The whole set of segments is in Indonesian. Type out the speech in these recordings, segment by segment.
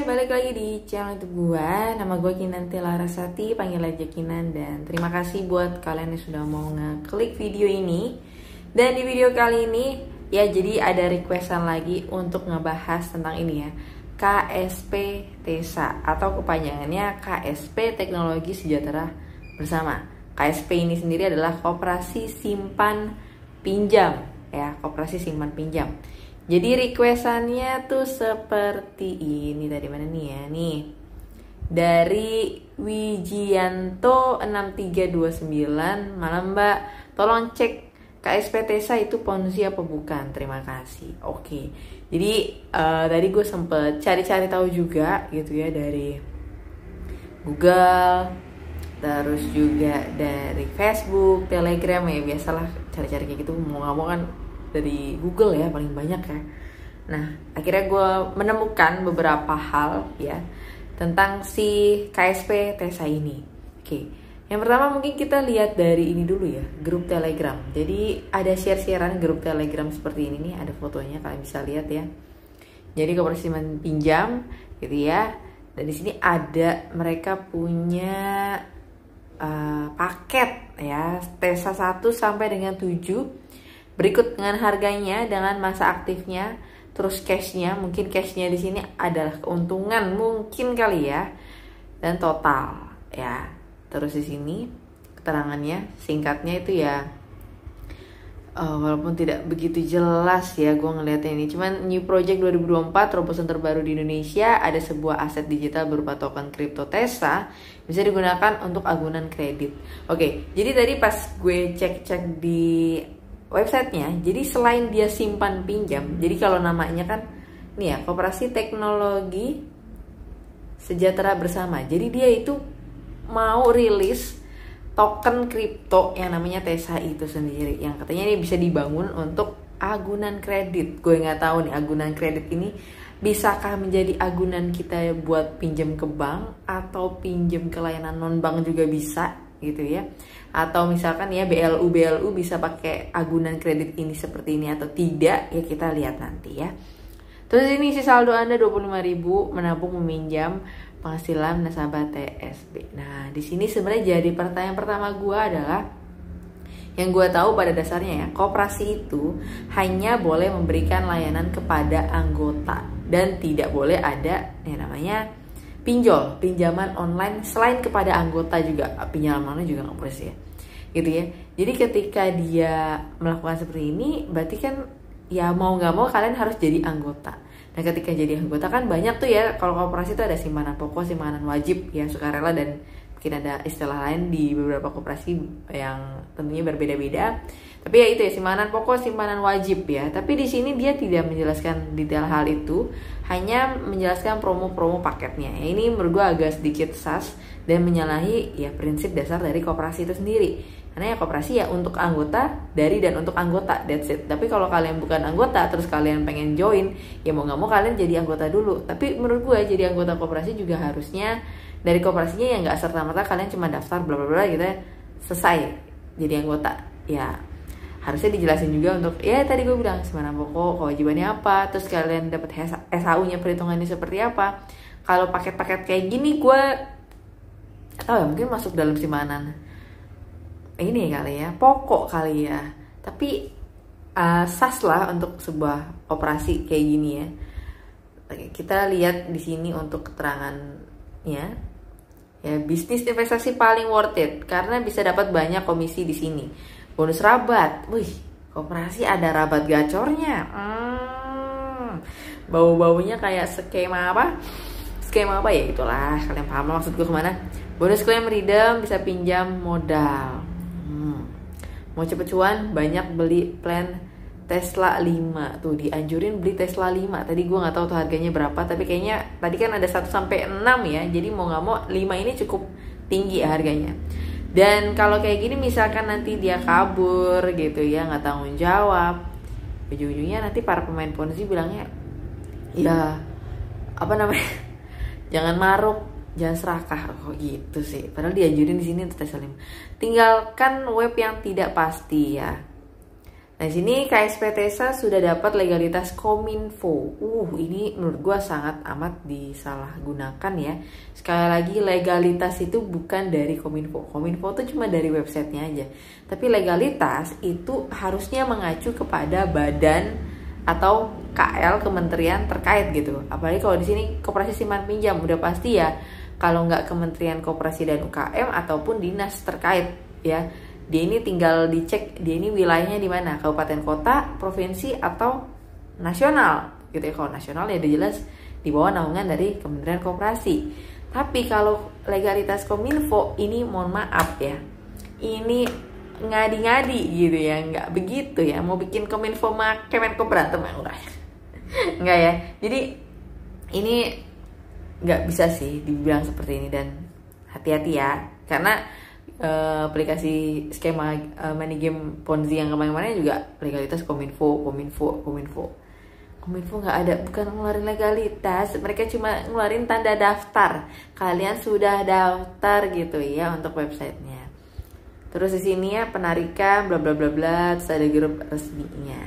balik lagi di channel YouTube gue. Nama gue Kinanti Larasati, panggil aja Kinan. Dan terima kasih buat kalian yang sudah mau ngeklik video ini. Dan di video kali ini, ya jadi ada requestan lagi untuk ngebahas tentang ini ya, KSP TESA atau kepanjangannya KSP Teknologi Sejahtera Bersama. KSP ini sendiri adalah Koperasi Simpan Pinjam ya, Koperasi Simpan Pinjam. Jadi requestannya tuh seperti ini, tadi mana nih ya, nih dari Wijianto 6329. Malam Mbak, tolong cek KSP TESA itu ponzi apa bukan, terima kasih. Oke, jadi tadi gue sempet cari-cari tahu juga gitu ya, dari Google, terus juga dari Facebook, Telegram, ya biasalah cari-cari kayak gitu. Mau nggak mau kan dari Google ya paling banyak ya. Nah akhirnya gue menemukan beberapa hal ya tentang si KSP TESA ini. Oke, yang pertama mungkin kita lihat dari ini dulu ya, grup Telegram. Jadi ada share-sharean grup Telegram seperti ini nih, ada fotonya kalian bisa lihat ya. Jadi Koperasi Simpan Pinjam gitu ya. Dan di sini ada mereka punya paket ya, TESA 1 sampai dengan 7. Berikut dengan harganya, dengan masa aktifnya, terus cashnya, mungkin cashnya di sini adalah keuntungan mungkin kali ya, dan total ya. Terus di sini keterangannya, singkatnya itu ya, walaupun tidak begitu jelas ya gue ngeliatnya ini, cuman New Project 2024, terobosan terbaru di Indonesia, ada sebuah aset digital berupa token kripto TESA bisa digunakan untuk agunan kredit. Oke, jadi tadi pas gue cek-cek di websitenya, jadi selain dia simpan pinjam, jadi kalau namanya kan nih ya, Koperasi Teknologi Sejahtera Bersama, jadi dia itu mau rilis token kripto yang namanya TESA itu sendiri, yang katanya ini bisa dibangun untuk agunan kredit. Gue nggak tahu nih, agunan kredit ini bisakah menjadi agunan kita buat pinjam ke bank atau pinjam ke layanan non bank juga bisa gitu ya, atau misalkan ya BLU bisa pakai agunan kredit ini seperti ini atau tidak ya, kita lihat nanti ya. Terus ini isi saldo Anda 25.000 menabung meminjam penghasilan nasabah TSB. Nah di sini sebenarnya jadi pertanyaan pertama gue adalah, yang gue tahu pada dasarnya ya, koperasi itu hanya boleh memberikan layanan kepada anggota dan tidak boleh ada yang namanya pinjaman online selain kepada anggota juga. Pinjaman online juga nggak boleh sih ya, gitu ya. Jadi ketika dia melakukan seperti ini, berarti kan ya mau nggak mau kalian harus jadi anggota. Nah ketika jadi anggota kan banyak tuh ya, kalau koperasi itu ada simpanan pokok, simpanan wajib ya, sukarela, dan mungkin ada istilah lain di beberapa koperasi yang tentunya berbeda-beda. Tapi ya itu ya, simpanan pokok, simpanan wajib ya. Tapi di sini dia tidak menjelaskan detail hal itu, hanya menjelaskan promo-promo paketnya. Ya, ini menurut gue agak sedikit sas dan menyalahi ya prinsip dasar dari koperasi itu sendiri. Karena ya koperasi ya untuk anggota, dari dan untuk anggota, that's it. Tapi kalau kalian bukan anggota terus kalian pengen join, ya mau nggak mau kalian jadi anggota dulu. Tapi menurut gue jadi anggota koperasi juga harusnya dari koperasinya ya nggak serta-merta kalian cuma daftar bla bla bla gitu ya, selesai jadi anggota. Ya harusnya dijelasin juga untuk ya tadi gue bilang simpanan pokok, kewajibannya apa, terus kalian dapat SHU-nya perhitungannya seperti apa. Kalau paket-paket kayak gini gue tahu ya, mungkin masuk dalam simpanan ini kali ya, pokok kali ya. Tapi sas lah untuk sebuah operasi kayak gini ya. Kita lihat di sini untuk keterangannya ya, bisnis investasi paling worth it karena bisa dapat banyak komisi di sini. Bonus rabat, wih, koperasi ada rabat gacornya. Bau-baunya kayak skema apa? Skema apa ya, itulah kalian paham maksud gue kemana. Bonus klaim redeem, bisa pinjam modal. Mau cepet cuan, banyak beli plan Tesla 5 tuh, dianjurin beli Tesla 5. Tadi gue nggak tahu tuh harganya berapa, tapi kayaknya tadi kan ada 1 sampai 6 ya. Jadi mau nggak mau 5 ini cukup tinggi ya harganya. Dan kalau kayak gini misalkan nanti dia kabur gitu ya, nggak tanggung jawab, ujung-ujungnya nanti para pemain ponzi bilangnya ya apa namanya, jangan maruk, jangan serakah, kok gitu sih. Padahal dianjurin di sini untuk Tesla 5. Tinggalkan web yang tidak pasti ya. Nah, di sini KSP Tesa sudah dapat legalitas Kominfo. Ini menurut gue sangat amat disalahgunakan ya. Sekali lagi, legalitas itu bukan dari Kominfo. Kominfo itu cuma dari websitenya aja. Tapi legalitas itu harusnya mengacu kepada badan atau KL kementerian terkait gitu. Apalagi kalau di sini Koperasi Simpan Pinjam, udah pasti ya. Kalau nggak Kementerian Koperasi dan UKM ataupun dinas terkait ya. Dia ini tinggal dicek dia ini wilayahnya di mana, kabupaten kota, provinsi atau nasional gitu ya. Kalau nasional ya udah jelas di bawah naungan dari Kementerian Koperasi. Tapi kalau legalitas Kominfo ini mohon maaf ya, ini ngadi-ngadi gitu ya, nggak begitu ya. Mau bikin Kominfo sama Kemenko berantem ya udah nggak ya. Jadi ini nggak bisa sih dibilang seperti ini, dan hati-hati ya, karena aplikasi skema money game Ponzi yang kemarin-kemarin juga legalitas Kominfo nggak ada, bukan ngeluarin legalitas, mereka cuma ngeluarin tanda daftar, kalian sudah daftar gitu ya untuk websitenya. Terus di sini ya penarikan bla bla bla bla, terus ada grup resminya.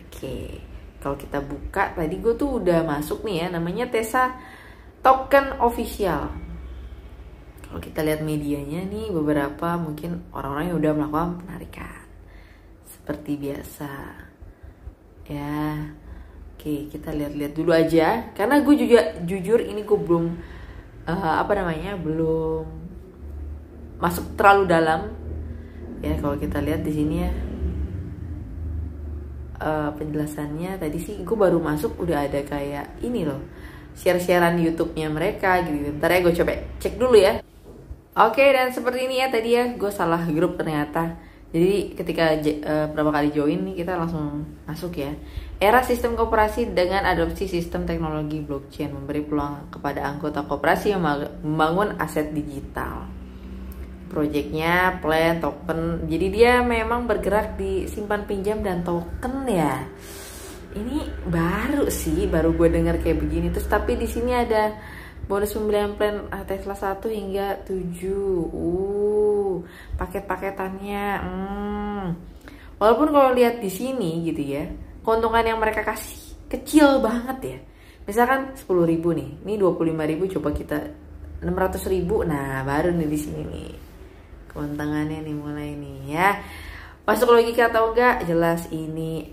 Oke, kalau kita buka tadi gue tuh udah masuk nih ya, namanya Tesa Token Official. Kalau kita lihat medianya nih, beberapa mungkin orang-orang yang udah melakukan penarikan seperti biasa ya. Oke, kita lihat-lihat dulu aja, karena gue juga jujur ini gue belum belum masuk terlalu dalam ya. Kalau kita lihat di sini ya, penjelasannya tadi sih gue baru masuk udah ada kayak ini loh, share-sharean YouTube-nya mereka gitu. Bentar ya, gue coba cek dulu ya. Oke, dan seperti ini ya tadi ya, gue salah grup ternyata. Jadi ketika berapa kali join nih, kita langsung masuk ya. Era sistem koperasi dengan adopsi sistem teknologi blockchain memberi peluang kepada anggota koperasi yang membangun aset digital. Projectnya plan token, jadi dia memang bergerak di simpan pinjam dan token ya. Ini baru sih, baru gue dengar kayak begini. Terus tapi di sini ada bonus pembelian plan Tesla 1 hingga 7. Paket-paketannya. Walaupun kalau lihat di sini gitu ya, keuntungan yang mereka kasih kecil banget ya. Misalkan 10.000 nih. Ini 25.000, coba kita 600.000. Nah, baru nih di sini nih. Keuntungannya nih mulai nih ya. Masuk logika atau enggak? Jelas ini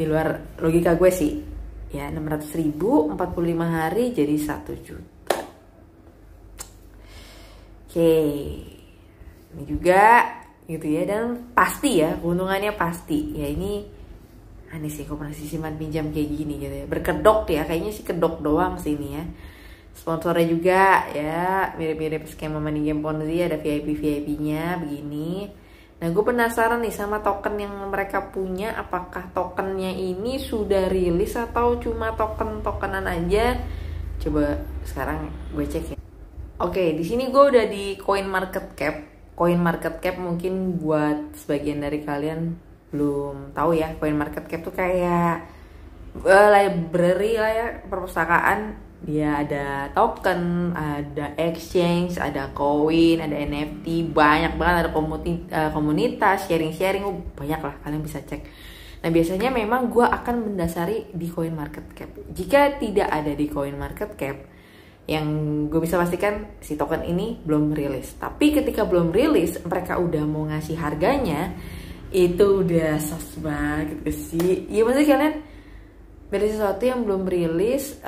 di luar logika gue sih. Ya, 600.000, 45 hari jadi 1 juta. Oke. Ini juga gitu ya, dan pasti ya, keuntungannya pasti. Ya ini aneh sih koperasi simpan pinjam kayak gini gitu ya. Berkedok ya, kayaknya sih kedok doang sih ini ya. Sponsornya juga ya, mirip-mirip skema money game Ponzi, ada VIP-nya begini. Nah, gue penasaran nih sama token yang mereka punya. Apakah tokennya ini sudah rilis atau cuma tokenan aja? Coba sekarang gue cek ya. Oke, di sini gue udah di Coin Market Cap. Coin Market Cap mungkin buat sebagian dari kalian belum tahu ya. Coin Market Cap tuh kayak library lah ya, perpustakaan. Dia ada token, ada exchange, ada koin, ada NFT, banyak banget, ada komunitas, sharing-sharing, banyak lah, kalian bisa cek. Nah, biasanya memang gue akan mendasari di Coin Market Cap. Jika tidak ada di Coin Market Cap, yang gue bisa pastikan si token ini belum rilis. Tapi ketika belum rilis, mereka udah mau ngasih harganya, itu udah sus banget gitu sih. Iya, maksudnya kalian beli sesuatu yang belum rilis,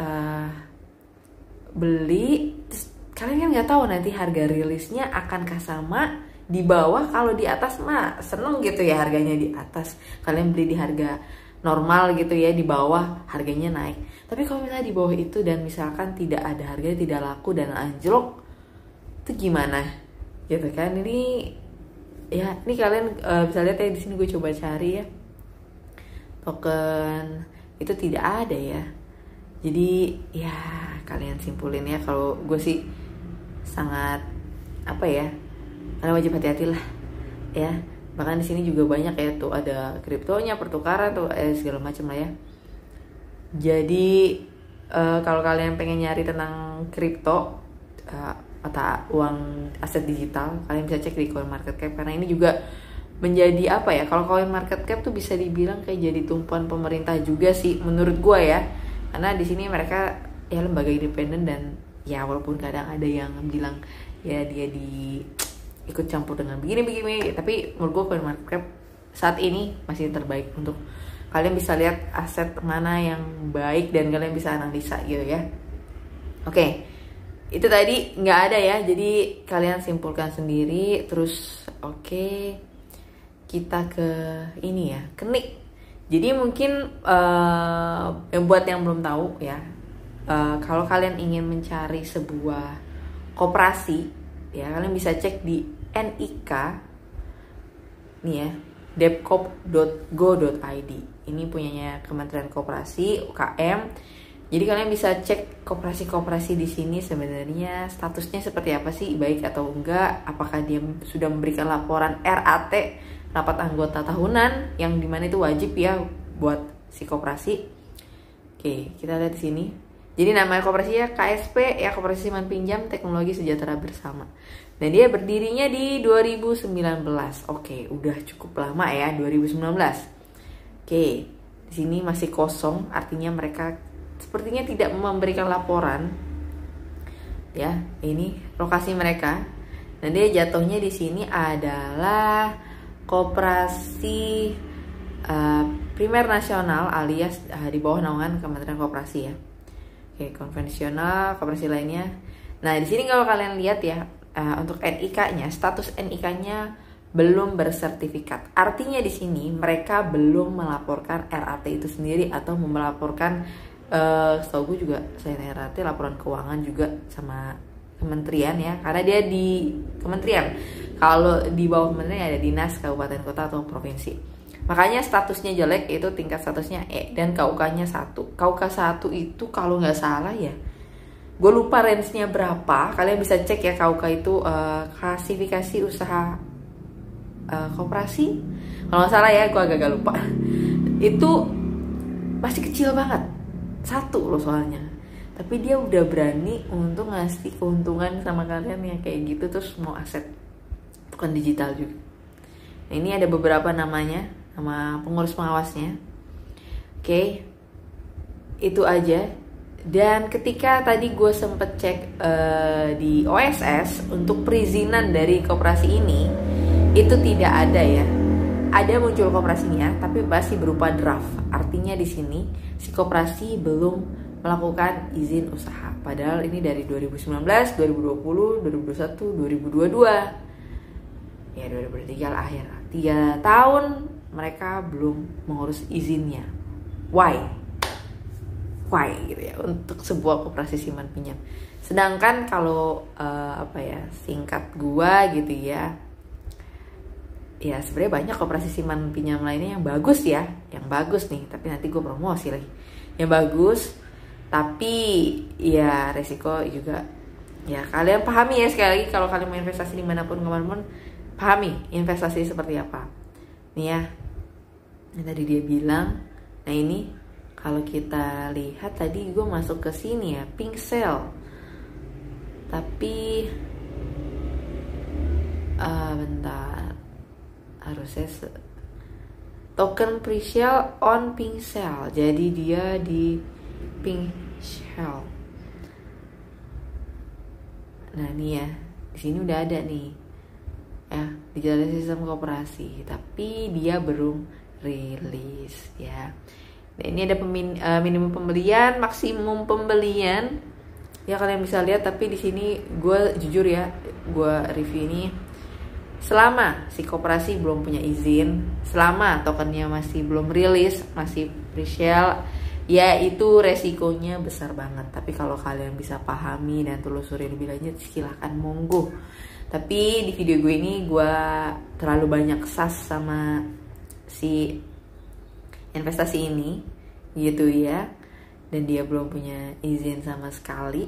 beli, terus kalian kan nggak tahu nanti harga rilisnya akankah sama di bawah. Kalau di atas mah seneng gitu ya, harganya di atas, kalian beli di harga normal gitu ya, di bawah harganya naik. Tapi kalau misalnya di bawah itu dan misalkan tidak ada harganya, tidak laku dan anjlok, itu gimana gitu kan? Ini ya, ini kalian bisa lihat ya, di sini gue coba cari ya, token itu tidak ada ya. Jadi ya kalian simpulin ya, kalau gue sih sangat kalian wajib hati-hati lah ya. Bahkan di sini juga banyak ya, tuh ada kriptonya, pertukaran tuh segala macam lah ya. Jadi kalau kalian pengen nyari tentang kripto, mata uang aset digital, kalian bisa cek di CoinMarketCap karena ini juga menjadi apa ya, kalau CoinMarketCap tuh bisa dibilang kayak jadi tumpuan pemerintah juga sih menurut gue ya, karena di sini mereka ya lembaga independen dan ya walaupun kadang ada yang bilang ya dia ikut campur dengan begini, tapi menurut gue CoinMarketCap saat ini masih terbaik untuk kalian bisa lihat aset mana yang baik dan kalian bisa analisa gitu ya. Oke, itu tadi nggak ada ya, jadi kalian simpulkan sendiri. Terus oke, kita ke ini ya, ke Nik. Jadi mungkin buat yang belum tahu ya, kalau kalian ingin mencari sebuah koperasi ya, kalian bisa cek di NIK nih ya, depkop.go.id. Ini punyanya Kementerian Koperasi UKM. Jadi kalian bisa cek koperasi-koperasi di sini sebenarnya statusnya seperti apa sih, baik atau enggak, apakah dia sudah memberikan laporan RAT, rapat anggota tahunan, yang dimana itu wajib ya buat si koperasi. Oke, kita lihat di sini. Jadi namanya koperasinya KSP ya, Koperasi Simpan Pinjam Teknologi Sejahtera Bersama. Dan dia berdirinya di 2019. Oke, udah cukup lama ya, 2019. Oke, di sini masih kosong, artinya mereka sepertinya tidak memberikan laporan. Ya, ini lokasi mereka. Dan dia jatuhnya di sini adalah Koperasi Primer Nasional alias di bawah naungan Kementerian Koperasi ya. Oke, konvensional, koperasi lainnya. Nah, di sini kalau kalian lihat ya, untuk NIK-nya, status NIK-nya belum bersertifikat. Artinya di sini mereka belum melaporkan RAT itu sendiri atau melaporkan, setahu gue juga selain RAT, laporan keuangan juga sama kementerian ya, karena dia di kementerian. Kalau di bawah kementerian ada dinas, kabupaten, kota atau provinsi. Makanya statusnya jelek, itu tingkat statusnya E, dan KUK-nya 1. KUK 1 itu kalau nggak salah ya, gue lupa range-nya berapa. Kalian bisa cek ya, KUK itu klasifikasi usaha koperasi. Kalau nggak salah ya, gue agak lupa. Itu masih kecil banget, 1 loh soalnya. Tapi dia udah berani untuk ngasih keuntungan sama kalian yang kayak gitu, terus mau aset bukan digital juga. Nah, ini ada beberapa namanya, nama pengurus pengawasnya. Oke, itu aja. Dan ketika tadi gue sempet cek di OSS untuk perizinan dari koperasi ini, itu tidak ada ya. Ada muncul koperasinya, tapi masih berupa draft. Artinya di sini si koperasi belum melakukan izin usaha. Padahal ini dari 2019, 2020, 2021, 2022. Ya 2023 lah akhir. 3 tahun mereka belum mengurus izinnya. Why gitu ya, untuk sebuah koperasi simpan pinjam. Sedangkan kalau singkat gua gitu ya, ya sebenarnya banyak koperasi simpan pinjam lainnya yang bagus ya, yang bagus nih. Tapi nanti gue promosi lagi yang bagus. Tapi ya resiko juga ya, kalian pahami ya. Sekali lagi, kalau kalian mau investasi dimanapun kemana-pun, pahami investasi seperti apa nih ya. Yang tadi dia bilang. Nah ini kalau kita lihat tadi gue masuk ke sini ya, pink cell. Tapi bentar, harusnya token pre-sale on pink cell. Jadi dia di pink shell. Nah ini ya, di sini udah ada nih ya, digital sistem koperasi, tapi dia belum rilis ya. Nah ini ada minimum pembelian, maksimum pembelian ya, kalian bisa lihat. Tapi di sini gue jujur ya, gue review ini selama si koperasi belum punya izin, selama tokennya masih belum rilis, masih pre-sale, ya itu resikonya besar banget. Tapi kalau kalian bisa pahami dan telusuri lebih lanjut, silahkan monggo. Tapi di video gue ini gue terlalu banyak sas sama si investasi ini gitu ya, dan dia belum punya izin sama sekali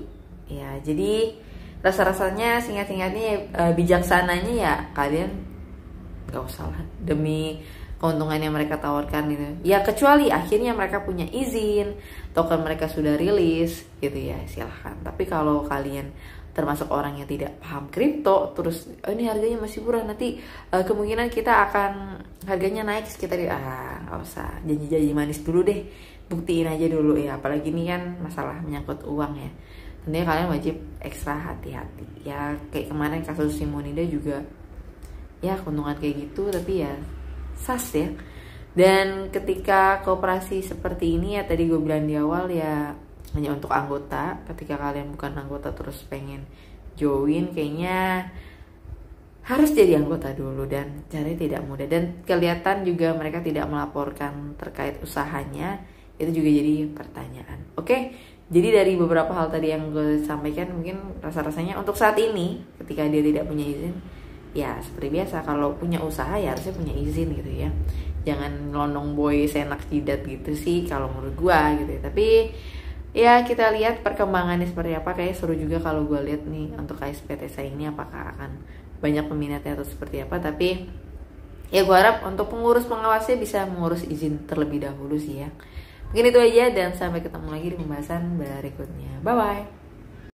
ya. Jadi rasa-rasanya singkat-singkatnya bijaksananya ya kalian gak usah lah demi keuntungan yang mereka tawarkan gitu ya, kecuali akhirnya mereka punya izin, token mereka sudah rilis gitu ya, silahkan. Tapi kalau kalian termasuk orang yang tidak paham kripto, terus ini harganya masih murah, nanti kemungkinan kita akan harganya naik sekitar nggak usah janji-janji manis dulu deh, buktiin aja dulu ya, apalagi ini kan masalah menyangkut uang ya. Tentunya kalian wajib ekstra hati-hati ya, kayak kemarin kasus Simonida juga ya, keuntungan kayak gitu tapi ya sas ya. Dan ketika kooperasi seperti ini ya, tadi gue bilang di awal ya, hanya untuk anggota. Ketika kalian bukan anggota terus pengen join, kayaknya harus jadi anggota dulu, dan caranya tidak mudah, dan kelihatan juga mereka tidak melaporkan terkait usahanya. Itu juga jadi pertanyaan. Oke, jadi dari beberapa hal tadi yang gue sampaikan, mungkin rasa-rasanya untuk saat ini ketika dia tidak punya izin, ya seperti biasa, kalau punya usaha ya harusnya punya izin gitu ya. Jangan lonong boy senak jidat gitu sih kalau menurut gue gitu ya. Tapi ya kita lihat perkembangannya seperti apa. Kayak seru juga kalau gue lihat nih untuk KSPTSA ini apakah akan banyak peminatnya atau seperti apa. Tapi ya gue harap untuk pengurus pengawasnya bisa mengurus izin terlebih dahulu sih ya. Mungkin itu aja, dan sampai ketemu lagi di pembahasan berikutnya. Bye bye.